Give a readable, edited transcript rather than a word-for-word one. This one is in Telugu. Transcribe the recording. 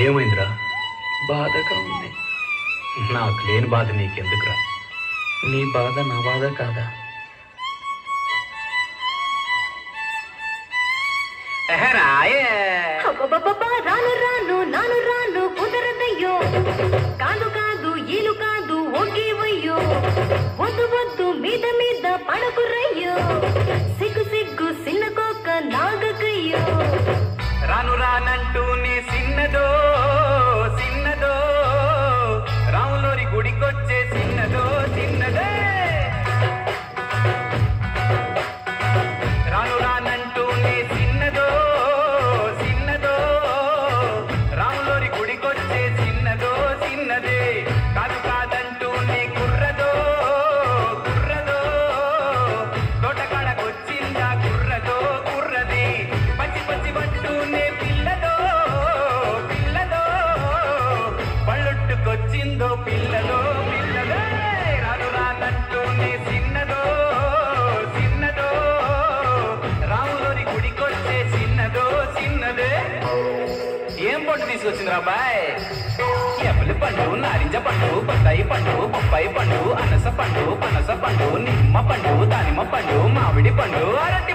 ఏమైందిరా? బాధగా ఉంది. నాకు లేని బాధ నీకెందుకురా? నీ బాధ నా బాధ కాదా? రాను రాను నాను రాను కుదరదయ్యో, కాదు కాదు ఈలు కాదు ఒకేవయ్యో, వద్దు వద్దు మీద మీద పడకురయ్యో, సిగ్గు సిగ్గు సిన్నకోక నాగకయ్యో. రాను రానంటూ నీ సిన్నదో సిన్నదో, రాములోరి గుడికొచ్చే సిన్నదో సిన్నదే. రాను రానంటూ నీ సిన్నదో సిన్నదో, రాములోరి గుడికొచ్చే సిన్నదో సిన్నదే. కాదు కాదంటూ నీ కుర్రదో కుర్రదో, తోటకాడకొచ్చిందా కుర్రదో కుర్రది. పచ్చి పచ్చి పట్టూనే పిల్లదో పిల్లదో, పళ్ళొట్టుకొచ్చిందో పిల్లదో పిల్లదే. రాను రానంటూనే సిన్నదో సిన్నదో, రాములోరి గుడికొచ్చే సిన్నదో సిన్నదే. ఏం పండు తీసుకొచ్చిందిరా బాయ్? ఎప్పలి పండు, నారింజ పండు, బత్తాయి పండు, బొప్పాయి పండు, అనస పండు, పనస పండు, నిమ్మ పండు, దానిమ్మ పండు, మామిడి పండు, అరటి